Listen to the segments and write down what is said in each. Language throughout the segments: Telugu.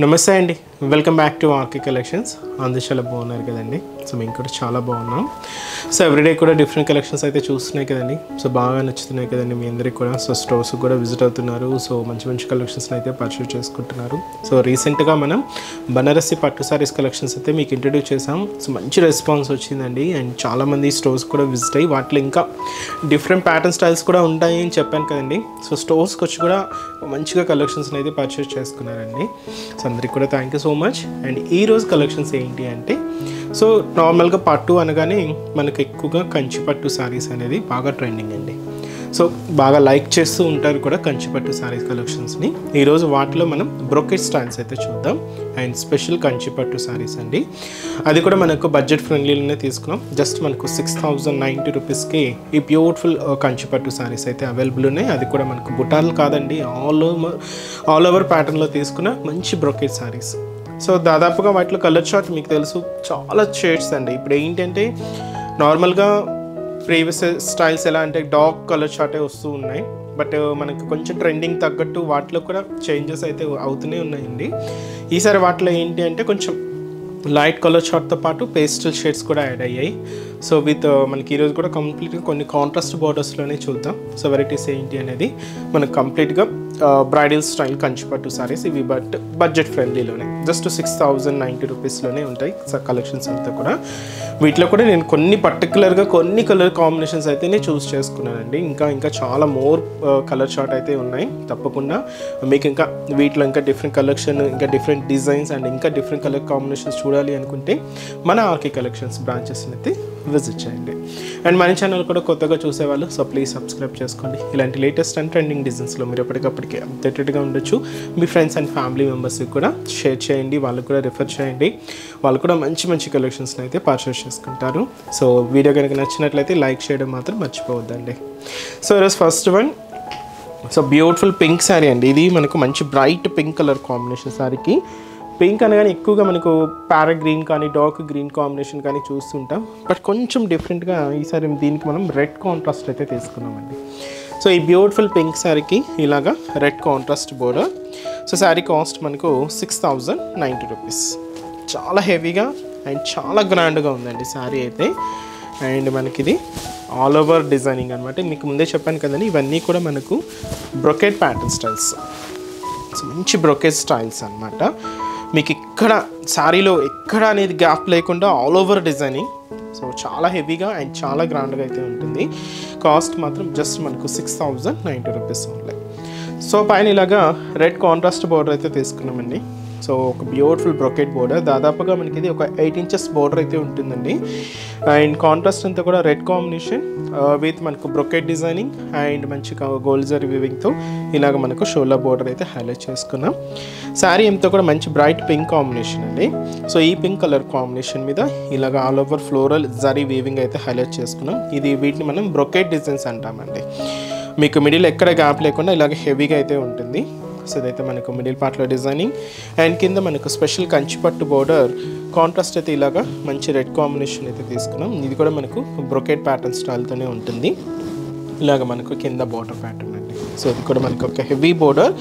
నమస్తే అండి, welcome back to RK collections. అందరూ చాలా బాగున్నారు కదండి. సో మేము కూడా చాలా బాగున్నాం. సో ఎవ్రీడే కూడా డిఫరెంట్ కలెక్షన్స్ అయితే చూస్తున్నాయి కదండి. సో బాగా నచ్చుతున్నాయి కదండి మీ అందరికీ కూడా. సో స్టోర్స్ కూడా విజిట్ అవుతున్నారు. సో మంచి మంచి కలెక్షన్స్ అయితే పర్చేస్ చేసుకుంటున్నారు. సో రీసెంట్గా మనం బనారసి పట్టు సారీస్ కలెక్షన్స్ అయితే మీకు ఇంట్రడ్యూస్ చేసాం. సో మంచి రెస్పాన్స్ వచ్చిందండి. అండ్ చాలామంది స్టోర్స్ కూడా విజిట్ అయ్యి వాటిలో ఇంకా డిఫరెంట్ ప్యాటర్న్ స్టైల్స్ కూడా ఉంటాయి అని చెప్పాను కదండి. సో స్టోర్స్కి వచ్చి కూడా మంచిగా కలెక్షన్స్ని అయితే పర్చేస్ చేసుకున్నారండి. సో అందరికి కూడా thank you so much. And ఈరోజు కలెక్షన్స్ ఏంటి అంటే, సో నార్మల్గా పట్టు అనగానే మనకు ఎక్కువగా కంచి పట్టు శారీస్ అనేది బాగా ట్రెండింగ్ అండి. సో బాగా లైక్ చేస్తూ ఉంటారు కూడా కంచి పట్టు శారీస్ కలెక్షన్స్ని. ఈరోజు వాటిలో మనం బ్రోకెట్ స్టైల్స్ అయితే చూద్దాం. అండ్ స్పెషల్ కంచి పట్టు శారీస్ అండి. అది కూడా మనకు బడ్జెట్ ఫ్రెండ్లీలోనే తీసుకున్నాం. జస్ట్ మనకు 6090 రూపీస్కి ఈ బ్యూటిఫుల్ కంచి పట్టు శారీస్ అయితే అవైలబుల్ ఉన్నాయి. అది కూడా మనకు బుటాలు కాదండి, ఆల్ ఓవర్ ప్యాటర్న్లో తీసుకున్న మంచి బ్రోకెట్ శారీస్. సో దాదాపుగా వాటిలో కలర్ చార్ట్ మీకు తెలుసు, చాలా షేడ్స్ అండి. ఇప్పుడు ఏంటంటే నార్మల్గా ప్రీవియస్ స్టైల్స్ ఎలా అంటే డార్క్ కలర్ చార్టే వస్తూ ఉన్నాయి. బట్ మనకు కొంచెం ట్రెండింగ్ తగ్గట్టు వాటిలో కూడా చేంజెస్ అయితే అవుతూనే ఉన్నాయండి. ఈసారి వాటిలో ఏంటి అంటే కొంచెం లైట్ కలర్ చార్ట్తో పాటు పేస్టల్ షేడ్స్ కూడా యాడ్ అయ్యాయి. సో విత్ మనకి ఈరోజు కూడా కంప్లీట్గా కొన్ని కాంట్రాస్ట్ బార్డర్స్లోనే చూద్దాం. సో వెరైటీస్ ఏంటి అనేది మనకు కంప్లీట్గా బ్రైడల్ స్టైల్ కంచి పట్టు సారీస్ ఇవి. బట్ బడ్జెట్ ఫ్రెండ్లీలోనే జస్ట్ 6090 రూపీస్లోనే ఉంటాయి కలెక్షన్స్ అంతా కూడా. వీటిలో కూడా నేను పర్టికులర్గా కొన్ని కలర్ కాంబినేషన్స్ అయితేనే చూస్ చేసుకున్నానండి. ఇంకా చాలా మోర్ కలర్ చార్ట్ అయితే ఉన్నాయి. తప్పకుండా మీకు ఇంకా వీటిలో ఇంకా డిఫరెంట్ కలెక్షన్, ఇంకా డిఫరెంట్ డిజైన్స్ అండ్ ఇంకా డిఫరెంట్ కలర్ కాంబినేషన్స్ చూడాలి అనుకుంటే మన ఆర్కే కలెక్షన్స్ బ్రాంచెస్ని అయితే విజిట్ చేయండి. అండ్ మన ఛానల్ కూడా కొత్తగా చూసేవాళ్ళు సో ప్లీజ్ సబ్స్క్రైబ్ చేసుకోండి. ఇలాంటి లేటెస్ట్ అండ్ ట్రెండింగ్ డిజైన్స్లో మీరు ఎప్పటికప్పటికి అప్డేటెడ్గా ఉండొచ్చు. మీ ఫ్రెండ్స్ అండ్ ఫ్యామిలీ మెంబర్స్కి కూడా షేర్ చేయండి, వాళ్ళకు కూడా రిఫర్ చేయండి. వాళ్ళు కూడా మంచి మంచి కలెక్షన్స్ని అయితే పర్చేస్ చేసుకుంటారు. సో వీడియో కనుక నచ్చినట్లయితే లైక్ చేయడం మాత్రం మర్చిపోవద్దండి. సో ఈరోజు first one, so beautiful pink sari అండి. ఇది మనకు మంచి బ్రైట్ పింక్ కలర్ కాంబినేషన్. శారీకి పింక్ అనగానే ఎక్కువగా మనకు ప్యారెట్ గ్రీన్ కానీ డార్క్ గ్రీన్ కాంబినేషన్ కానీ చూస్తుంటాం. బట్ కొంచెం డిఫరెంట్గా ఈసారి దీనికి మనం రెడ్ కాంట్రాస్ట్ అయితే తీసుకున్నామండి. సో ఈ బ్యూటిఫుల్ పింక్ శారీకి ఇలాగా red contrast border. So sari cost మనకు 6090 రూపీస్. చాలా హెవీగా అండ్ చాలా గ్రాండ్గా ఉందండి శారీ అయితే. అండ్ మనకి ఇది ఆల్ ఓవర్ డిజైనింగ్ అనమాట. మీకు ముందే చెప్పాను కదండి, ఇవన్నీ కూడా మనకు బ్రొకెట్ ప్యాటర్న్ స్టైల్స్. సో మంచి బ్రొకెట్ స్టైల్స్ అనమాట. మీకు ఇక్కడ శారీలో ఎక్కడ అనేది గ్యాప్ లేకుండా ఆల్ ఓవర్ డిజైనింగ్. సో చాలా హెవీగా అండ్ చాలా గ్రాండ్గా అయితే ఉంటుంది. కాస్ట్ మాత్రం జస్ట్ మనకు 6090 రూపీస్ ఓన్లీ. సో పైన ఇలాగా రెడ్ కాంట్రాస్ట్ బోర్డర్ అయితే తీసుకున్నామండి. సో ఒక బ్యూటిఫుల్ బ్రొకెట్ బోర్డర్. దాదాపుగా మనకి ఇది ఒక 8 ఇంచెస్ బోర్డర్ అయితే ఉంటుందండి. అండ్ కాంట్రాస్ట్ అంతా కూడా రెడ్ కాంబినేషన్ విత్ మనకు బ్రొకెట్ డిజైనింగ్ అండ్ మంచి గోల్డ్ జరీ వీవింగ్తో ఇలాగ మనకు షోల్డర్ బోర్డర్ అయితే హైలైట్ చేసుకున్నాం. శారీ అంతా కూడా మంచి బ్రైట్ పింక్ కాంబినేషన్ అండి. సో ఈ పింక్ కలర్ కాంబినేషన్ మీద ఇలాగ all over floral zari weaving అయితే హైలైట్ చేసుకున్నాం. వీటిని మనం బ్రొకెట్ డిజైన్స్ అంటామండి. మీకు మిడిల్ ఎక్కడ గ్యాప్ లేకుండా ఇలాగ హెవీగా అయితే ఉంటుంది. సో ఇదైతే మనకు మిడిల్ పార్ట్లో డిజైనింగ్ అండ్ కింద మనకు స్పెషల్ కంచి పట్టు బోర్డర్ కాంట్రాస్ట్ అయితే ఇలాగా మంచి రెడ్ కాంబినేషన్ అయితే తీసుకున్నాం. ఇది కూడా మనకు బ్రొకెట్ ప్యాటర్న్ స్టైల్తోనే ఉంటుంది. ఇలాగ మనకు కింద బోర్డర్ ప్యాటర్న్ అండి. సో ఇది కూడా మనకు ఒక హెవీ బోర్డర్.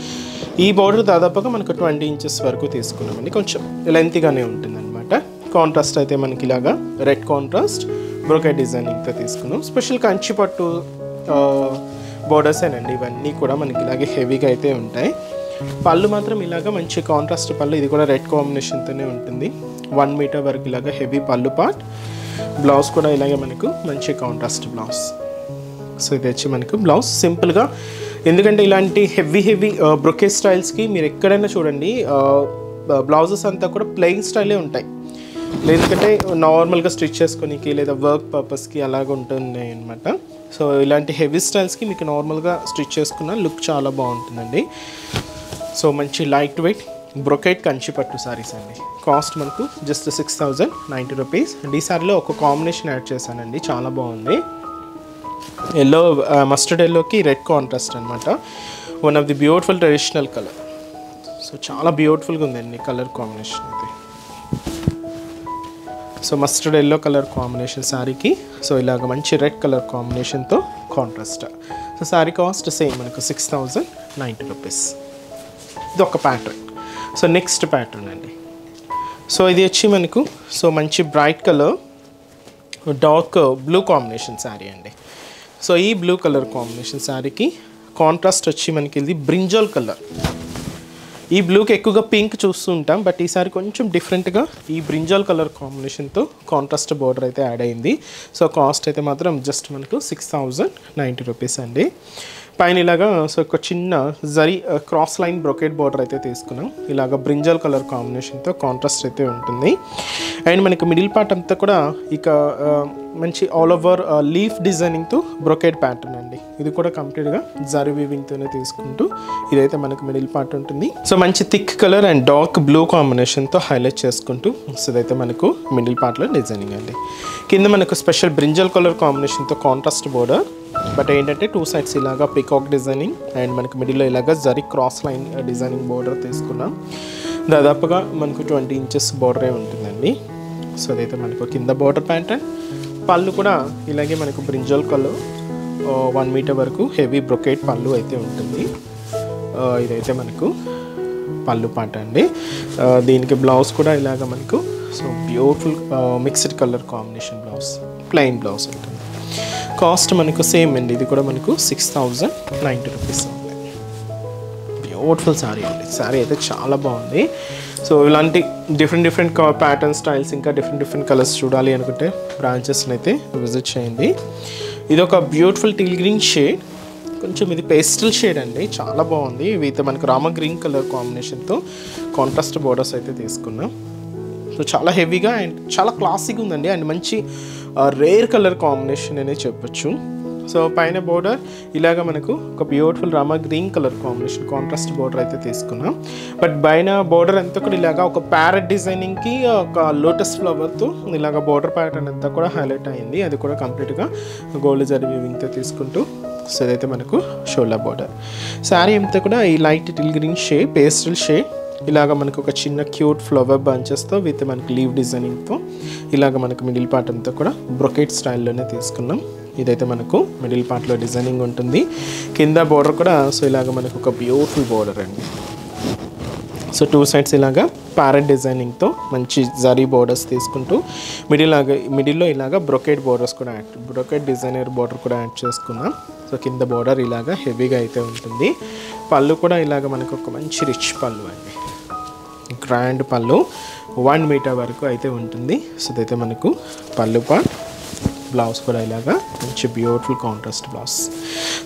ఈ బోర్డర్ దాదాపుగా మనకు 20 ఇంచెస్ వరకు తీసుకున్నామండి. కొంచెం లెంతీగానే ఉంటుంది అనమాట. కాంట్రాస్ట్ అయితే మనకి ఇలాగా రెడ్ కాంట్రాస్ట్ బ్రొకెట్ డిజైనింగ్తో తీసుకున్నాం. స్పెషల్ కంచి పట్టు బోర్డర్సేనండి ఇవన్నీ కూడా మనకి ఇలాగే హెవీగా అయితే ఉంటాయి. పళ్ళు మాత్రం ఇలాగ మంచి కాంట్రాస్ట్ పళ్ళు. ఇది కూడా రెడ్ కాంబినేషన్తోనే ఉంటుంది. 1 మీటర్ వరకు ఇలాగ హెవీ పళ్ళు పార్ట్. బ్లౌజ్ కూడా ఇలాగే మనకు మంచి కాంట్రాస్ట్ బ్లౌజ్. సో ఇది వచ్చి మనకు బ్లౌజ్ సింపుల్గా. ఎందుకంటే ఇలాంటి హెవీ బ్రొకెట్ స్టైల్స్కి మీరు ఎక్కడైనా చూడండి బ్లౌజెస్ అంతా కూడా ప్లెయిన్ స్టైలే ఉంటాయి. ఎందుకంటే నార్మల్గా స్టిచ్ చేసుకోనికి లేదా వర్క్ పర్పస్కి అలాగ ఉంటున్నాయి అనమాట. సో ఇలాంటి హెవీ స్టైల్స్కి మీకు నార్మల్గా స్టిచ్ చేసుకున్న లుక్ చాలా బాగుంటుందండి. సో మంచి లైట్ వెయిట్ బ్రొకెట్ కంచి పట్టు సారీస్ అండి. కాస్ట్ మనకు జస్ట్ 6090 రూపీస్. అండ్ ఈ సారీలో ఒక కాంబినేషన్ యాడ్ చేశానండి, చాలా బాగుంది. ఎల్లో, మస్టర్డ్ ఎల్లోకి రెడ్ కాంట్రాస్ట్ అనమాట. One of the beautiful traditional colour. So చాలా బ్యూటిఫుల్గా ఉందండి కలర్ కాంబినేషన్ అయితే. So mustard yellow colour combination శారీకి. సో ఇలాగ మంచి రెడ్ కలర్ కాంబినేషన్తో contrast. So sari cost same మనకు 6090 రూపీస్. ఇది ఒక ప్యాటర్న్. సో నెక్స్ట్ ప్యాటర్న్ అండి. సో ఇది వచ్చి మనకు సో మంచి bright colour dark blue combination sari అండి. సో ఈ బ్లూ కలర్ కాంబినేషన్ శారీకి కాంట్రాస్ట్ వచ్చి మనకి ఇది బ్రింజాల్ కలర్. ఈ బ్లూకి ఎక్కువగా పింక్ చూస్తూ ఉంటాం, బట్ ఈసారి కొంచెం డిఫరెంట్గా ఈ బ్రింజాల్ కలర్ కాంబినేషన్తో కాంట్రాస్ట్ బార్డర్ అయితే యాడ్ అయింది. సో కాస్ట్ అయితే మాత్రం జస్ట్ మనకు 6090 రూపీస్ అండి. పైన ఇలాగా సో ఒక చిన్న zari cross line brocade border అయితే తీసుకున్నాం. ఇలాగ బ్రింజాల్ కలర్ కాంబినేషన్తో కాంట్రాస్ట్ అయితే ఉంటుంది. అండ్ మనకి మిడిల్ పార్ట్ అంతా కూడా ఇక మంచి ఆల్ ఓవర్ లీఫ్ డిజైనింగ్తో బ్రొకెట్ ప్యాటర్న్ అండి. ఇది కూడా కంప్లీట్గా జరీ వీవింగ్తోనే తీసుకుంటూ ఇదైతే మనకు మిడిల్ పార్ట్ ఉంటుంది. సో మంచి thick colour and dark blue కాంబినేషన్తో హైలైట్ చేసుకుంటూ సో ఇదైతే మనకు మిడిల్ పార్ట్లో డిజైనింగ్ అండి. కింద మనకు స్పెషల్ బ్రింజాల్ కలర్ కాంబినేషన్తో కాంట్రాస్ట్ బోర్డర్, బట్ ఏంటంటే 2 sides ఇలాగా పికాక్ డిజైనింగ్ అండ్ మనకు మిడిల్లో ఇలాగా zari cross line designing border తీసుకున్నాం. దాదాపుగా మనకు 20 inches బోర్డరే ఉంటుందండి. సో అదైతే మనకు కింద బోర్డర్ ప్యాటర్న్. పళ్ళు కూడా ఇలాగే మనకు బ్రింజాల్ కలర్ 1 meter వరకు హెవీ బ్రొకేట్ పళ్ళు అయితే ఉంటుంది. ఇదైతే మనకు పళ్ళు పాట అండి. దీనికి బ్లౌజ్ కూడా ఇలాగ మనకు so beautiful mixed colour combination blouse, plain blouse ఉంటుంది. కాస్ట్ మనకు సేమ్ అండి. ఇది కూడా మనకు 6090 రూపీస్ ఉంది. బ్యూటిఫుల్ శారీ అండి. శారీ అయితే చాలా బాగుంది. సో ఇలాంటి డిఫరెంట్ ప్యాటర్న్ స్టైల్స్ ఇంకా డిఫరెంట్ కలర్స్ చూడాలి అనుకుంటే బ్రాంచెస్ని అయితే విజిట్ చేయండి. ఇది ఒక బ్యూటిఫుల్ టీల్ గ్రీన్ షేడ్, కొంచెం ఇది పేస్టల్ షేడ్ అండి, చాలా బాగుంది. ఇవైతే మనకు రామ గ్రీన్ కలర్ కాంబినేషన్తో కాంట్రాస్ట్ బోర్డర్స్ అయితే తీసుకున్నాం. సో చాలా హెవీగా అండ్ చాలా క్లాసిక్ ఉందండి. అండ్ మంచి రేర్ కలర్ కాంబినేషన్ అనే చెప్పొచ్చు. సో పైన బోర్డర్ ఇలాగ మనకు ఒక beautiful Rama green colour combination contrast border అయితే తీసుకున్నాం. బట్ పైన బోర్డర్ అంతా కూడా ఇలాగ ఒక ప్యారెట్ డిజైనింగ్కి ఒక లోటస్ ఫ్లవర్తో ఇలాగ బోర్డర్ ప్యాటర్న్ అంతా కూడా హైలైట్ అయింది. అది కూడా కంప్లీట్గా గోల్డ్ జరీ వీవింగ్తో తీసుకుంటూ సో ఇదైతే మనకు షోల్డర్ బోర్డర్. శారీ అంతా కూడా ఈ light till green shade, pastel shade, ఇలాగ మనకు ఒక చిన్న క్యూట్ ఫ్లవర్ బంచెస్తో విత్ మనకి లీవ్ డిజైనింగ్తో ఇలాగ మనకు మిడిల్ పార్ట్ అంతా కూడా బ్రొకెట్ స్టైల్లోనే తీసుకున్నాం. ఇదైతే మనకు మిడిల్ పార్ట్లో డిజైనింగ్ ఉంటుంది. కింద బోర్డర్ కూడా సో ఇలాగ మనకు ఒక బ్యూటిఫుల్ బోర్డర్ అండి. సో 2 sides ఇలాగా ప్యారెట్ డిజైనింగ్తో మంచి జరీ బోర్డర్స్ తీసుకుంటూ మిడిల్లో ఇలాగ బ్రొకెట్ బోర్డర్స్ కూడా బ్రొకెట్ డిజైనర్ బోర్డర్ కూడా యాడ్ చేసుకున్నాం. సో కింద బోర్డర్ ఇలాగా హెవీగా అయితే ఉంటుంది. పళ్ళు కూడా ఇలాగ మనకు ఒక మంచి రిచ్ పళ్ళు అండి, గ్రాండ్ పళ్ళు 1 meter వరకు అయితే ఉంటుంది. సో ఇదైతే మనకు పళ్ళు పార్ట్. బ్లౌజ్ కూడా ఇలాగా మంచి beautiful contrast blouse.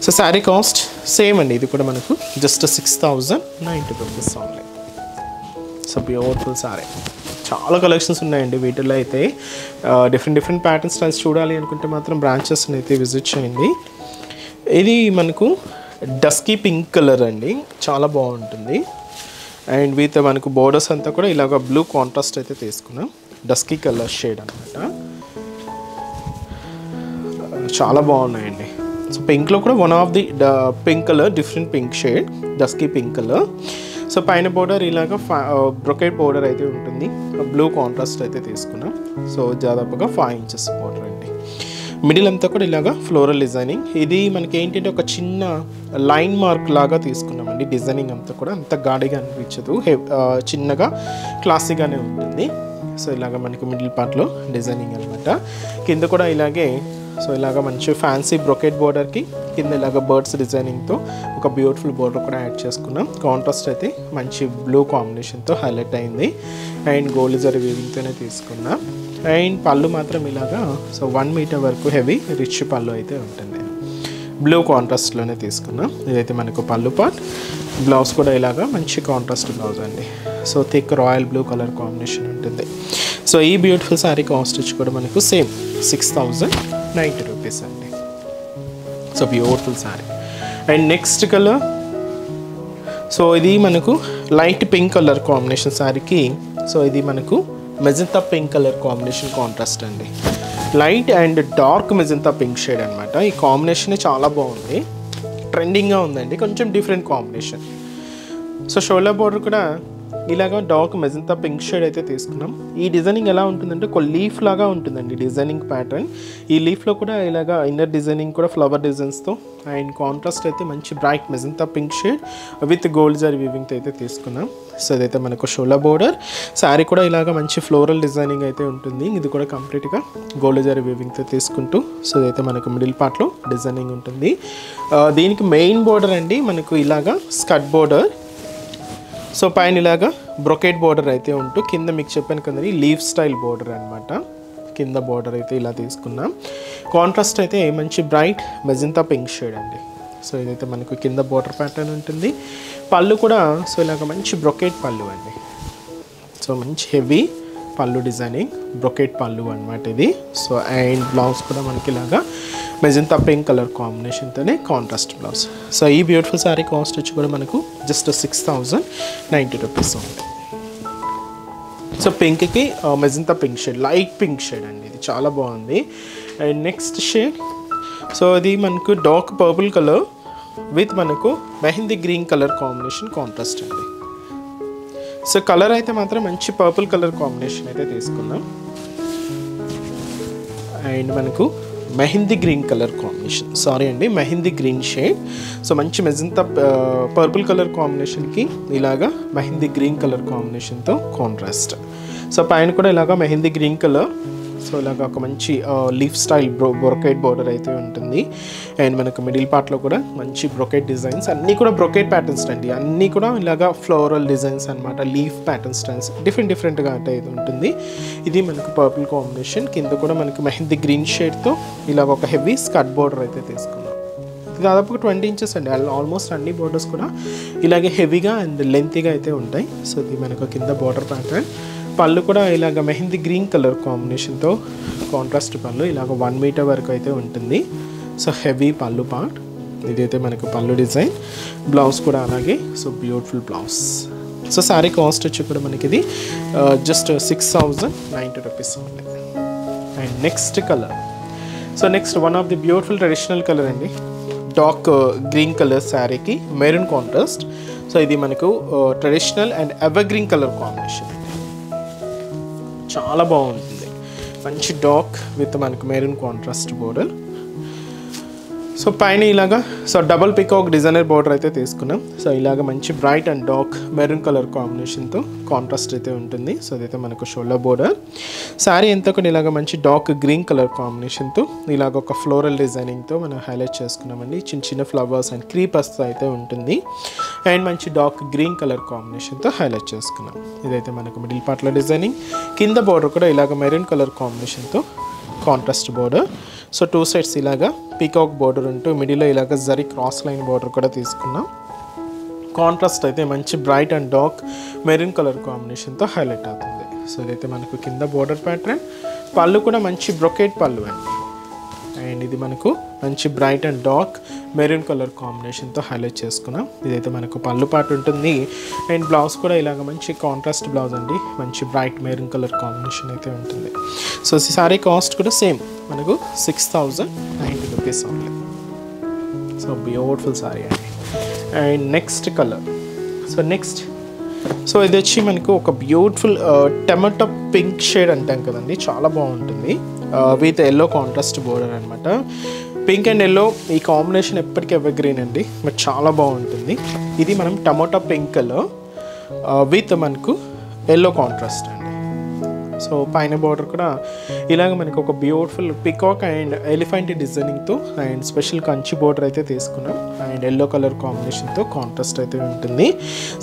So sari cost same అండి. ఇది కూడా మనకు just 6090 rupees only. So beautiful sari. చాలా కలెక్షన్స్ ఉన్నాయండి వీటిల్లో అయితే. డిఫరెంట్ ప్యాటర్న్ స్టైల్స్ చూడాలి అనుకుంటే మాత్రం బ్రాంచెస్ని అయితే విజిట్ చేయండి. ఇది మనకు డస్కీ పింక్ కలర్ అండి, చాలా బాగుంటుంది. అండ్ విత్ మనకు బోర్డర్స్ అంతా కూడా ఇలాగ బ్లూ కాంట్రాస్ట్ అయితే తీసుకున్నాం. డస్కీ కలర్ షేడ్ అనమాట, చాలా బాగున్నాయండి. సో పింక్లో కూడా one of the pink colour, different pink shade, dusky pink colour. So పైన బోర్డర్ ఇలాగ బ్రొకెట్ బోర్డర్ అయితే ఉంటుంది, బ్లూ కాంట్రాస్ట్ అయితే తీసుకున్నాం. సో దాదాపుగా 5 inches బోర్డర్ అండి. మిడిల్ అంతా కూడా ఇలాగ ఫ్లోరల్ డిజైనింగ్. ఇది మనకి ఏంటంటే ఒక చిన్న లైన్ మార్క్ లాగా తీసుకున్నామండి. డిజైనింగ్ అంతా కూడా అంత గాడిగా అనిపించదు, చిన్నగా క్లాసీగానే ఉంటుంది. సో ఇలాగ మనకి మిడిల్ పార్ట్లో డిజైనింగ్ అనమాట. కింద కూడా ఇలాగే సో ఇలాగ మంచి ఫ్యాన్సీ బ్రొకెట్ బోర్డర్కి కింద ఇలాగ బర్డ్స్ డిజైనింగ్తో ఒక బ్యూటిఫుల్ బోర్డర్ కూడా యాడ్ చేసుకున్నాం. కాంట్రాస్ట్ అయితే మంచి బ్లూ కాంబినేషన్తో హైలైట్ అయింది. అండ్ గోల్డ్ జరీ వీవింగ్తోనే తీసుకున్నాం. అండ్ పళ్ళు మాత్రం ఇలాగా సో 1 meter వరకు హెవీ రిచ్ పళ్ళు అయితే ఉంటుంది. బ్లూ కాంట్రాస్ట్లోనే తీసుకున్నాం. ఇదైతే మనకు పళ్ళు పార్ట్. బ్లౌజ్ కూడా ఇలాగా మంచి కాంట్రాస్ట్ బ్లౌజ్ అండి. So thick royal blue colour combination ఉంటుంది. సో ఈ బ్యూటిఫుల్ శారీ కాస్ట్ వచ్చి కూడా మనకు సేమ్ 6090 రూపీస్ అండి. So beautiful sari. And next colour so ఇది మనకు లైట్ పింక్ కలర్ కాంబినేషన్ శారీకి సో ఇది మనకు magenta pink colour combination contrast అండి. Light and dark magenta pink shade అనమాట. ఈ కాంబినేషన్ చాలా బాగుంది, ట్రెండింగ్గా ఉందండి, కొంచెం different combination. So shoulder border కూడా ఇలాగ డార్క్ మెజంతా పింక్ షేడ్ అయితే తీసుకున్నాం. ఈ డిజైనింగ్ ఎలా ఉంటుందంటే ఒక లీఫ్ లాగా ఉంటుందండి డిజైనింగ్ ప్యాటర్న్. ఈ లీఫ్లో కూడా ఇలాగ ఇన్నర్ డిజైనింగ్ కూడా ఫ్లవర్ డిజైన్స్తో అండ్ కాంట్రాస్ట్ అయితే మంచి bright magenta pink shade with gold zari వీవింగ్తో అయితే తీసుకున్నాం. సో ఇదైతే మనకు షోలా బోర్డర్. శారీ కూడా ఇలాగ మంచి ఫ్లోరల్ డిజైనింగ్ అయితే ఉంటుంది. ఇది కూడా కంప్లీట్గా గోల్డ్ జరీ వీవింగ్తో తీసుకుంటూ సో ఇదైతే మనకు మిడిల్ పార్ట్లో డిజైనింగ్ ఉంటుంది. దీనికి మెయిన్ బోర్డర్ అండి మనకు ఇలాగ స్కర్ట్ బోర్డర్. సో పైన ఇలాగా బ్రొకేట్ బోర్డర్ అయితే ఉంటూ కింద మీకు చెప్పాను కదండి లీఫ్ స్టైల్ బోర్డర్ అనమాట. కింద బోర్డర్ అయితే ఇలా తీసుకున్నాం. కాంట్రాస్ట్ అయితే మంచి బ్రైట్ మెజంతా పింక్ షేడ్ అండి. సో ఇదైతే మనకు కింద బోర్డర్ ప్యాటర్న్ ఉంటుంది. పళ్ళు కూడా సో ఇలాగ మంచి బ్రొకేట్ పళ్ళు అండి. సో మంచి హెవీ పళ్ళు డిజైనింగ్ బ్రొకేట్ పళ్ళు అనమాట ఇది. సో అండ్ బ్లౌజ్ కూడా మనకి ఇలాగా మెజంతా పింక్ కలర్ కాంబినేషన్తోనే కాంట్రాస్ట్ బ్లౌజ్. సో ఈ బ్యూటిఫుల్ శారీ కాస్ట్ వచ్చి కూడా మనకు జస్ట్ 6090 రూపీస్ ఉంది. సో పింక్కి magenta pink shade, light pink shade అండి. ఇది చాలా బాగుంది. అండ్ నెక్స్ట్ షేడ్ సో ఇది మనకు డార్క్ పర్పుల్ కలర్ విత్ మనకు mehndi green colour combination contrast అండి. సో కలర్ అయితే మాత్రం మంచి పర్పుల్ కలర్ కాంబినేషన్ అయితే తీసుకున్నాం. అండ్ మనకు mehndi green colour combination, sorry అండి మెహందీ గ్రీన్ షేడ్. సో మంచి మెజంతా పర్పుల్ కలర్ కాంబినేషన్కి ఇలాగా మెహందీ గ్రీన్ కలర్ కాంబినేషన్తో కాంట్రాస్ట్. సో పైన కూడా ఇలాగా మెహందీ గ్రీన్ కలర్. సో ఇలాగ ఒక మంచి లీఫ్ స్టైల్ బ్రొకేట్ బోర్డర్ అయితే ఉంటుంది. అండ్ మనకు మిడిల్ పార్ట్లో కూడా మంచి బ్రొకేట్ డిజైన్స్, అన్నీ కూడా బ్రొకేట్ ప్యాటర్న్స్ అండి. అన్నీ కూడా ఇలాగా ఫ్లోరల్ డిజైన్స్ అనమాట. లీఫ్ ప్యాటర్న్ స్టైల్స్ డిఫరెంట్గా అంటే ఇది ఉంటుంది. ఇది మనకు పర్పుల్ కాంబినేషన్. కింద కూడా మనకు మెహందీ గ్రీన్ షేడ్తో ఇలాగ ఒక హెవీ స్కర్ట్ బోర్డర్ అయితే తీసుకున్నాం. ఇది దాదాపు 20 ఇంచెస్ అండి. ఆల్మోస్ట్ అన్ని బోర్డర్స్ కూడా ఇలాగే హెవీగా అండ్ లెంతీగా అయితే ఉంటాయి. సో ఇది మనకు కింద బోర్డర్ ప్యాటర్న్. పళ్ళు కూడా ఇలాగ మెహందీ గ్రీన్ కలర్ కాంబినేషన్తో కాంట్రాస్ట్ పళ్ళు ఇలాగ 1 మీటర్ వరకు అయితే ఉంటుంది. సో హెవీ పళ్ళు పార్ట్. ఇదైతే మనకు పళ్ళు డిజైన్. బ్లౌజ్ కూడా అలాగే. So beautiful blouse. So sari cost వచ్చి కూడా మనకి ఇది జస్ట్ 6090 రూపీస్ ఉంది. And next colour so next one of the beautiful traditional colour అండి. డార్క్ గ్రీన్ కలర్ శారీకి మెరూన్ కాంట్రాస్ట్. సో ఇది మనకు traditional and ever green colour combination. చాలా బాగుంటుంది. మంచి డార్క్ విత్ మనకు మెరూన్ కాంట్రాస్ట్ బోర్డర్. సో పైన ఇలాగా so double peacock designer border అయితే తీసుకున్నాం. సో ఇలాగ మంచి bright and dark maroon colour కాంబినేషన్తో కాంట్రాస్ట్ అయితే ఉంటుంది. సో అదైతే మనకు షోల్డర్ బోర్డర్. శారీ అంతా కూడా ఇలాగ మంచి డార్క్ గ్రీన్ కలర్ కాంబినేషన్తో ఇలాగ ఒక ఫ్లోరల్ డిజైనింగ్తో మనం హైలైట్ చేసుకున్నామండి. చిన్న చిన్న ఫ్లవర్స్ అండ్ క్రీపర్స్తో అయితే ఉంటుంది. అండ్ మంచి డార్క్ గ్రీన్ కలర్ కాంబినేషన్తో హైలైట్ చేసుకున్నాం. ఇదైతే మనకు మిడిల్ పార్ట్లో డిజైనింగ్. కింద బోర్డర్ కూడా ఇలాగ మెరూన్ కలర్ కాంబినేషన్తో కాంట్రాస్ట్ బోర్డర్. సో 2 సైడ్స్ ఇలాగా పీకాక్ బోర్డర్ ఉంటూ మిడిల్లో ఇలాగ జరీ క్రాస్ లైన్ బోర్డర్ కూడా తీసుకున్నాం. కాంట్రాస్ట్ అయితే మంచి bright and dark maroon colour కాంబినేషన్తో హైలైట్ అవుతుంది. సో ఇదైతే మనకు కింద బోర్డర్ ప్యాటర్న్. పళ్ళు కూడా మంచి బ్రొకేట్ పళ్ళు అండి. అండ్ ఇది మనకు మంచి bright and dark maroon colour కాంబినేషన్తో హైలైట్ చేసుకున్నాం. ఇదైతే మనకు పళ్ళు పార్ట్ ఉంటుంది. అండ్ బ్లౌజ్ కూడా ఇలాగ మంచి కాంట్రాస్ట్ బ్లౌజ్ అండి. మంచి బ్రైట్ మెరూన్ కలర్ కాంబినేషన్ అయితే ఉంటుంది. సో శారీ కాస్ట్ కూడా సేమ్ మనకు 6090 rupees only. So beautiful sari అండి. అండ్ నెక్స్ట్ కలర్ సో ఇది వచ్చి మనకు ఒక బ్యూటిఫుల్ టమాటో పింక్ షేడ్ అంటాం కదండి. చాలా బాగుంటుంది. విత్ ఎల్లో కాంట్రాస్ట్ బోర్డర్ అనమాట. పింక్ అండ్ ఎల్లో ఈ కాంబినేషన్ ఎప్పటికీ ఎవర్ గ్రీన్ అండి. బట్ చాలా బాగుంటుంది. ఇది మనం టమాటో పింక్ కలర్ విత్ మనకు ఎల్లో కాంట్రాస్ట్ అండి. సో పైన బార్డర్ కూడా ఇలాగ మనకు ఒక బ్యూటిఫుల్ పికాక్ అండ్ ఎలిఫెంట్ డిజైనింగ్తో అండ్ స్పెషల్ కంచి బోర్డర్ అయితే తీసుకున్నాం. అండ్ ఎల్లో కలర్ కాంబినేషన్తో కాంట్రాస్ట్ అయితే ఉంటుంది.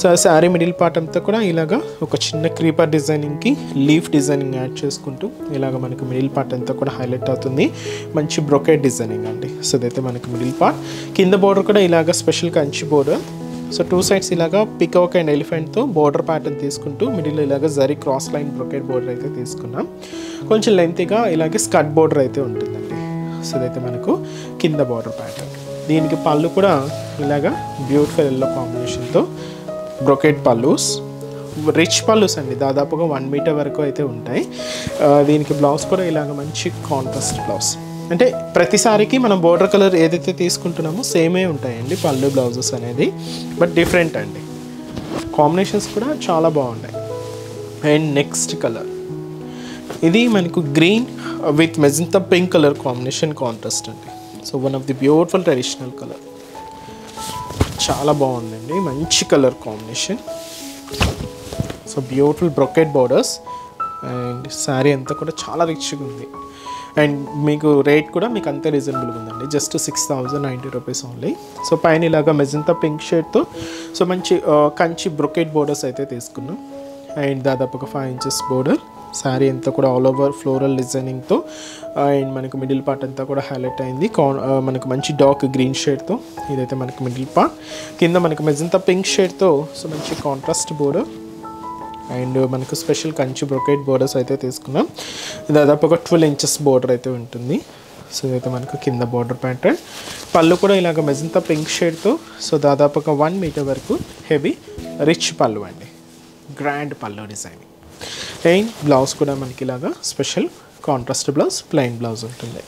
సో శారీ మిడిల్ పార్ట్ అంతా కూడా ఇలాగ ఒక చిన్న క్రీపర్ డిజైనింగ్కి లీఫ్ డిజైనింగ్ యాడ్ చేసుకుంటూ ఇలాగ మనకు మిడిల్ పార్ట్ అంతా కూడా హైలైట్ అవుతుంది. మంచి బ్రొకేట్ డిజైనింగ్ అండి. సో ఇదైతే మనకు మిడిల్ పార్ట్. కింద బోర్డర్ కూడా ఇలాగ special Kanchi border. So 2 sides ఇలాగా పికాక్ అండ్ ఎలిఫెంట్తో బోర్డర్ ప్యాటర్న్ తీసుకుంటూ మిడిల్లో ఇలాగ zari cross line brocade border అయితే తీసుకున్నాం. కొంచెం లెంతీగా ఇలాగే స్కర్ట్ బోర్డర్ అయితే ఉంటుందండి. సో ఇదైతే మనకు కింద బోర్డర్ ప్యాటర్న్. దీనికి పళ్ళు కూడా ఇలాగా బ్యూటిఫుల్ ఎల్లో కాంబినేషన్తో బ్రొకేట్ పళ్ళుస్, రిచ్ పళ్ళుస్ అండి. దాదాపుగా 1 మీటర్ వరకు అయితే ఉంటాయి. దీనికి బ్లౌజ్ కూడా ఇలాగ మంచి కాంట్రాస్ట్ బ్లౌజ్. అంటే ప్రతిసారికి మనం బోర్డర్ కలర్ ఏదైతే తీసుకుంటున్నామో సేమే ఉంటాయండి పళ్ళు బ్లౌజెస్ అనేది. బట్ డిఫరెంట్ అండి. కాంబినేషన్స్ కూడా చాలా బాగున్నాయి. అండ్ నెక్స్ట్ కలర్ ఇది మనకు green with magenta pink colour combination contrast అండి. So one of the beautiful traditional colour. చాలా బాగుందండి. మంచి colour combination. So beautiful brocade borders and sari అంతా కూడా చాలా రిచ్గా ఉంది. అండ్ మీకు రేట్ కూడా మీకు అంతే రీజనబుల్గా ఉందండి, జస్ట్ 6,090 రూపీస్ ఓన్లీ. సో పైన ఇలాగా మెజంతా పింక్ షేడ్తో సో మంచి కంచి బ్రొకెట్ బోర్డర్స్ అయితే తీసుకున్నాం. అండ్ దాదాపు ఒక 5 ఇంచెస్ బోర్డర్. శారీ అంతా కూడా ఆల్ ఓవర్ ఫ్లోరల్ డిజైనింగ్తో అండ్ మనకు మిడిల్ పార్ట్ అంతా కూడా హైలైట్ అయింది. మనకు మంచి డార్క్ గ్రీన్ షేడ్తో ఇదైతే మనకు మిడిల్ పార్ట్. కింద మనకు మెజంతా పింక్ షేడ్తో సో మంచి కాంట్రాస్ట్ బోర్డర్ అండ్ మనకు స్పెషల్ కంచి బ్రొకెట్ బోర్డర్స్ అయితే తీసుకున్నాం. దాదాపు ఒక 12 ఇంచెస్ బోర్డర్ అయితే ఉంటుంది. సో ఇదైతే మనకు కింద బోర్డర్ ప్యాటర్న్. పళ్ళు కూడా ఇలాగ మెజంతా పింక్ షేడ్తో సో దాదాపు ఒక 1 మీటర్ వరకు హెవీ రిచ్ పళ్ళు అండి, గ్రాండ్ పళ్ళు డిజైన్. అండ్ బ్లౌజ్ కూడా మనకి ఇలాగా special contrast blouse, plain blouse ఉంటుంది.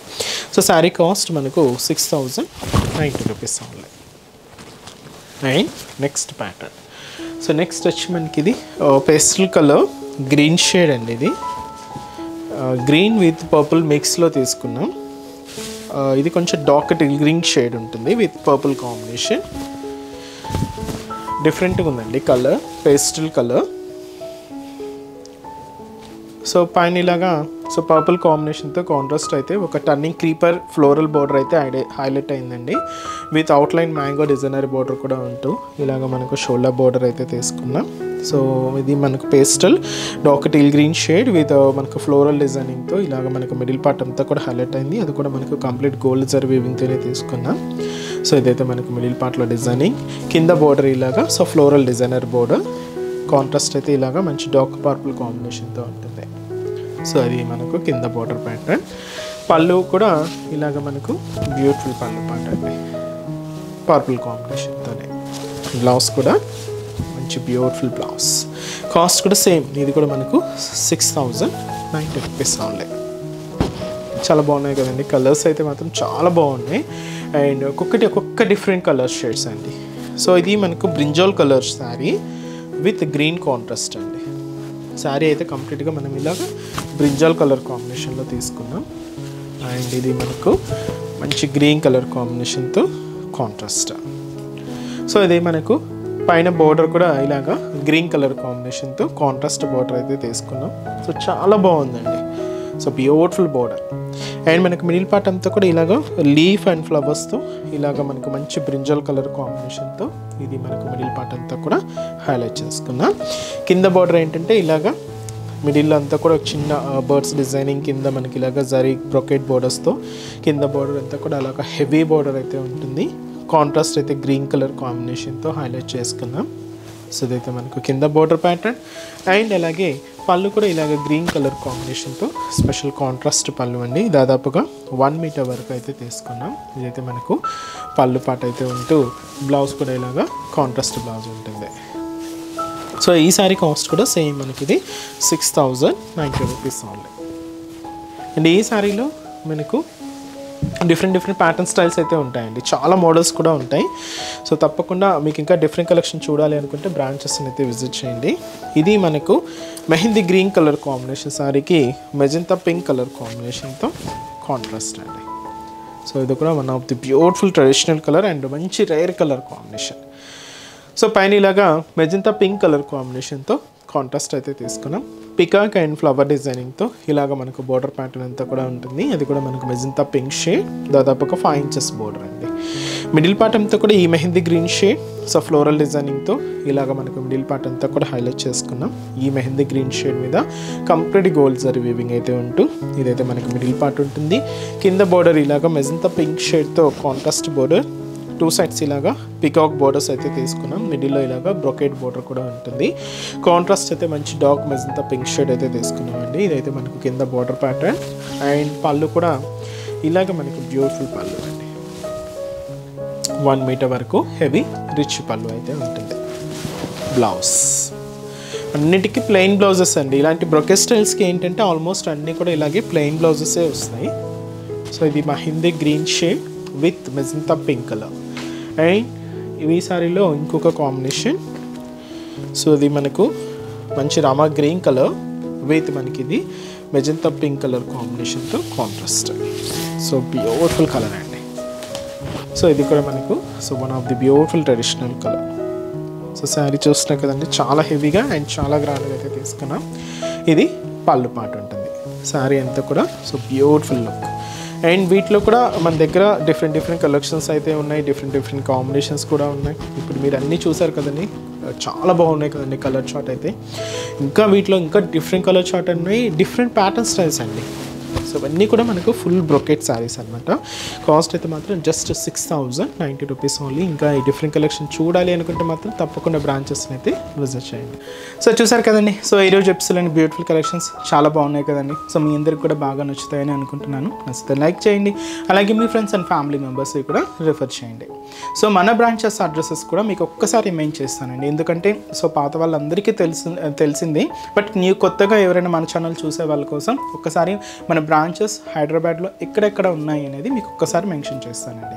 సో శారీ కాస్ట్ మనకు 6,090 rupees only. And next pattern. So next వచ్చి మనకి ఇది పేస్టల్ కలర్ గ్రీన్ షేడ్ అండి. ఇది గ్రీన్ విత్ పర్పుల్ మిక్స్లో తీసుకున్నాం. ఇది కొంచెం డార్క్ గ్రీన్ షేడ్ ఉంటుంది విత్ పర్పుల్ కాంబినేషన్. డిఫరెంట్గా ఉందండి కలర్, పేస్టల్ కలర్. సో పైన ఇలాగా సో పర్పుల్ కాంబినేషన్తో కాంట్రాస్ట్ అయితే ఒక టర్నింగ్ క్రీపర్ ఫ్లోరల్ బోర్డర్ అయితే హైలైట్ అయిందండి with outline mango designer border కూడా ఉంటూ ఇలాగ మనకు షోల్డర్ బోర్డర్ అయితే తీసుకున్నాం. సో ఇది మనకు pastel dark teal green shade with మనకు ఫ్లోరల్ డిజైనింగ్తో ఇలాగ మనకు మిడిల్ పార్ట్ అంతా కూడా హైలైట్ అయింది. అది కూడా మనకు కంప్లీట్ గోల్డ్ జరీ వీవింగ్తోనే తీసుకున్నాం. సో ఇదైతే మనకు మిడిల్ పార్ట్లో డిజైనింగ్, కింద బోర్డర్ ఇలాగా so floral designer border. Contrast అయితే ఇలాగా మంచి డార్క్ పర్పుల్ కాంబినేషన్తో ఉంటుంది. సో అది మనకు కింద బోర్డర్ ప్యాటర్న్. పళ్ళు కూడా ఇలాగ మనకు బ్యూటిఫుల్ పళ్ళు పాట అండి, పర్పుల్ కాంబినేషన్తోనే. బ్లౌజ్ కూడా మంచి బ్యూటిఫుల్ బ్లౌజ్. కాస్ట్ కూడా సేమ్, ఇది కూడా మనకు 6,090 రూపీస్ ఓన్లీ. చాలా బాగున్నాయి కదండి, కలర్స్ అయితే మాత్రం చాలా బాగున్నాయి. అండ్ ఒక్కొక్క డిఫరెంట్ కలర్ షేడ్స్ అండి. సో ఇది మనకు brinjal colour sari with green contrast అండి. శారీ అయితే కంప్లీట్గా మనం ఇలాగ బ్రింజాల్ కలర్ కాంబినేషన్లో తీసుకున్నాం. అండ్ ఇది మనకు మంచి గ్రీన్ కలర్ కాంబినేషన్తో కాంట్రాస్ట్. సో ఇది మనకు పైన బోర్డర్ కూడా ఇలాగా గ్రీన్ కలర్ కాంబినేషన్తో కాంట్రాస్ట్ బోర్డర్ అయితే తీసుకున్నాం. సో చాలా బాగుందండి, సో బ్యూటిఫుల్ బోర్డర్. అండ్ మనకు మిడిల్ పార్ట్ అంతా కూడా ఇలాగ లీఫ్ అండ్ ఫ్లవర్స్తో ఇలాగ మనకు మంచి బ్రింజాల్ కలర్ కాంబినేషన్తో ఇది మనకు మిడిల్ పార్ట్ అంతా కూడా హైలైట్ చేసుకున్నాం. కింద బార్డర్ ఏంటంటే ఇలాగ మిడిల్ అంతా కూడా చిన్న బర్డ్స్ డిజైనింగ్ కింద మనకి ఇలాగ జరీ బ్రొకెట్ బోర్డర్స్తో కింద బార్డర్ అంతా కూడా అలాగ హెవీ బార్డర్ అయితే ఉంటుంది. కాంట్రాస్ట్ అయితే గ్రీన్ కలర్ కాంబినేషన్తో హైలైట్ చేసుకున్నాం. సో ఇదైతే మనకు కింద బోర్డర్ ప్యాటర్న్. అండ్ అలాగే పళ్ళు కూడా ఇలాగ గ్రీన్ కలర్ కాంబినేషన్తో స్పెషల్ కాంట్రాస్ట్ పళ్ళు అండి. దాదాపుగా 1 మీటర్ వరకు అయితే తీసుకున్నాం. ఇదైతే మనకు పళ్ళు పాట అయితే ఉంటూ బ్లౌజ్ కూడా ఇలాగ కాంట్రాస్ట్ బ్లౌజ్ ఉంటుంది. సో ఈ సారీ కాస్ట్ కూడా సేమ్ మనకి ఇది 6,090 రూపీస్ ఓన్లీ. అండ్ ఈ సారీలో మనకు డిఫరెంట్ ప్యాటర్న్ స్టైల్స్ అయితే ఉంటాయండి, చాలా మోడల్స్ కూడా ఉంటాయి. సో తప్పకుండా మీకు ఇంకా డిఫరెంట్ కలెక్షన్ చూడాలి అనుకుంటే బ్రాంచెస్ని అయితే విజిట్ చేయండి. ఇది మనకు మెహందీ గ్రీన్ కలర్ కాంబినేషన్ సారీకి మెజంతా పింక్ కలర్ కాంబినేషన్తో కాంట్రాస్ట్ అండి. సో ఇది కూడా one of the beautiful traditional colour and మంచి రేర్ కలర్ కాంబినేషన్. సో పైన ఇలాగా మెజంతా పింక్ కలర్ కాంబినేషన్తో కాంట్రాస్ట్ అయితే తీసుకున్నాం. పికాక్ అండ్ ఫ్లవర్ డిజైనింగ్తో ఇలాగ మనకు బోర్డర్ ప్యాటర్న్ అంతా కూడా ఉంటుంది. అది కూడా మనకు మెజంతా పింక్ షేడ్, దాదాపు ఒక 5 ఇంచెస్ బోర్డర్ అండి. మిడిల్ పార్ట్ అంతా కూడా ఈ mehndi green shade so floral డిజైనింగ్తో ఇలాగ మనకు మిడిల్ పార్ట్ అంతా కూడా హైలైట్ చేసుకున్నాం. ఈ మెహందీ గ్రీన్ షేడ్ మీద కంప్లీట్ గోల్డ్ జరీ వీవింగ్ అయితే ఉంటూ ఇదైతే మనకు మిడిల్ పార్ట్ ఉంటుంది. కింద బోర్డర్ ఇలాగ మెజంతా పింక్ షేడ్తో కాంట్రాస్ట్ బోర్డర్, 2 సైడ్స్ ఇలాగా పికాక్ బోర్డర్స్ అయితే తీసుకున్నాం. మిడిల్లో ఇలాగా బ్రొకెట్ బోర్డర్ కూడా ఉంటుంది. కాంట్రాస్ట్ అయితే మంచి డార్క్ మెజంతా పింక్ షేడ్ అయితే తీసుకున్నామండి. ఇదైతే మనకు కింద బోర్డర్ ప్యాటర్న్. అండ్ పళ్ళు కూడా ఇలాగ మనకు బ్యూటిఫుల్ పళ్ళు అండి, 1 మీటర్ వరకు హెవీ రిచ్ పళ్ళు అయితే ఉంటుంది. బ్లౌజ్ అన్నిటికీ ప్లెయిన్ బ్లౌజెస్ అండి. ఇలాంటి బ్రొకెట్ స్టైల్స్కి ఏంటంటే ఆల్మోస్ట్ అన్నీ కూడా ఇలాగే ప్లెయిన్ బ్లౌజెసే వస్తాయి. సో ఇది mehndi green shade with magenta pink colour. And ఈ సారీలో ఇంకొక కాంబినేషన్. సో ఇది మనకు మంచి రామా గ్రీన్ కలర్ విత్ మనకి ఇది మెజంతా పింక్ కలర్ కాంబినేషన్తో కాంట్రాస్ట్. సో బ్యూటిఫుల్ కలర్ అండి. సో ఇది కూడా మనకు so one of the beautiful traditional colour. So sari చూస్తున్నా కదండి, చాలా హెవీగా అండ్ చాలా గ్రాండ్గా అయితే తీసుకున్నాం. ఇది పళ్ళు పాట ఉంటుంది శారీ అంతా కూడా. So beautiful look. అండ్ వీటిలో కూడా మన దగ్గర డిఫరెంట్ కలెక్షన్స్ అయితే ఉన్నాయి, డిఫరెంట్ కాంబినేషన్స్ కూడా ఉన్నాయి. ఇప్పుడు మీరు అన్నీ చూసారు కదండి, చాలా బాగున్నాయి కదండి కలర్ చార్ట్ అయితే. ఇంకా వీటిలో ఇంకా డిఫరెంట్ కలర్ చార్ట్ ఉన్నాయి, డిఫరెంట్ ప్యాటర్న్ స్టైల్స్ అండి. సో ఇవన్నీ కూడా మనకు ఫుల్ బ్రొకెట్ శారీస్ అనమాట. కాస్ట్ అయితే మాత్రం జస్ట్ 6,090 రూపీస్ ఓన్లీ. ఇంకా ఈ డిఫరెంట్ కలెక్షన్ చూడాలి అనుకుంటే మాత్రం తప్పకుండా బ్రాంచెస్ని అయితే విజిట్ చేయండి. సో చూసారు కదండి, సో ఈరోజు ఎపిసోడ్లోని బ్యూటిఫుల్ కలెక్షన్స్ చాలా బాగున్నాయి కదండి. సో మీ అందరికి కూడా బాగా నచ్చుతాయని అనుకుంటున్నాను. నచ్చితే లైక్ చేయండి, అలాగే మీ ఫ్రెండ్స్ అండ్ ఫ్యామిలీ మెంబర్స్ కూడా రిఫర్ చేయండి. సో మన బ్రాంచెస్ అడ్రసెస్ కూడా మీకు ఒక్కసారి రిమైండ్ చేస్తానండి, ఎందుకంటే సో పాత వాళ్ళందరికీ తెలిసింది, బట్ కొత్తగా ఎవరైనా మన ఛానల్ చూసే వాళ్ళ కోసం ఒక్కసారి మన బ్రాంచెస్ హైదరాబాద్లో ఎక్కడెక్కడ ఉన్నాయి అనేది మీకు ఒక్కసారి మెన్షన్ చేస్తానండి.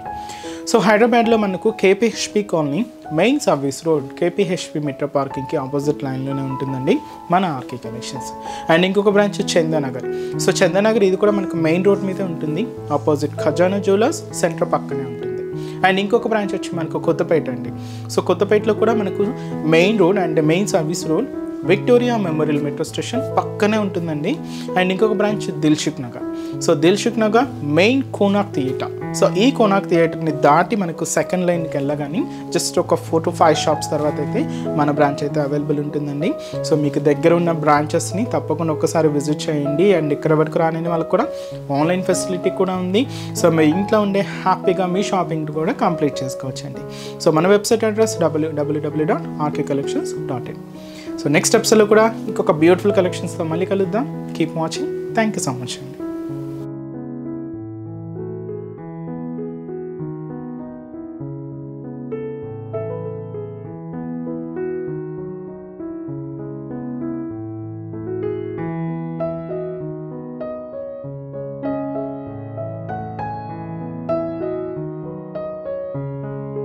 సో హైదరాబాద్లో మనకు KPHB colony, main service road, KPHB metro పార్కింగ్కి ఆపోజిట్ లైన్లోనే ఉంటుందండి మన ఆర్కే కలెక్షన్స్. అండ్ ఇంకొక బ్రాంచ్ చందానగర్. సో చందానగర్ ఇది కూడా మనకు మెయిన్ రోడ్ మీద ఉంటుంది, ఆపోజిట్ ఖజానా జ్యువెలర్స్ సెంటర్ పక్కనే ఉంటుంది. అండ్ ఇంకొక బ్రాంచ్ వచ్చి మనకు కొత్తపేట అండి. సో కొత్తపేటలో కూడా మనకు main road and main service road, Victoria memorial metro station పక్కనే ఉంటుందండి. అండ్ ఇంకొక branch Dilsukh Nagar. So Dilsukh Nagar main Konark theatre. So ఈ కోనార్క్ థియేటర్ని దాటి మనకు సెకండ్ లైన్కి వెళ్ళగానే జస్ట్ ఒక 4 to 5 షాప్స్ తర్వాత అయితే మన బ్రాంచ్ అయితే అవైలబుల్ ఉంటుందండి. సో మీకు దగ్గర ఉన్న బ్రాంచెస్ని తప్పకుండా ఒకసారి విజిట్ చేయండి. అండ్ ఇక్కడ వరకు రాని వాళ్ళకి కూడా ఆన్లైన్ ఫెసిలిటీ కూడా ఉంది. సో మీ ఇంట్లో ఉండే హ్యాపీగా మీ షాపింగ్ కూడా కంప్లీట్ చేసుకోవచ్చండి. సో మన website address www.rkcollections.in. So next ఎపిసోడ్లో కూడా ఇంకొక బ్యూటిఫుల్ కలెక్షన్స్తో మళ్ళీ కలుద్దాం. Keep watching. Thank you so much అండి.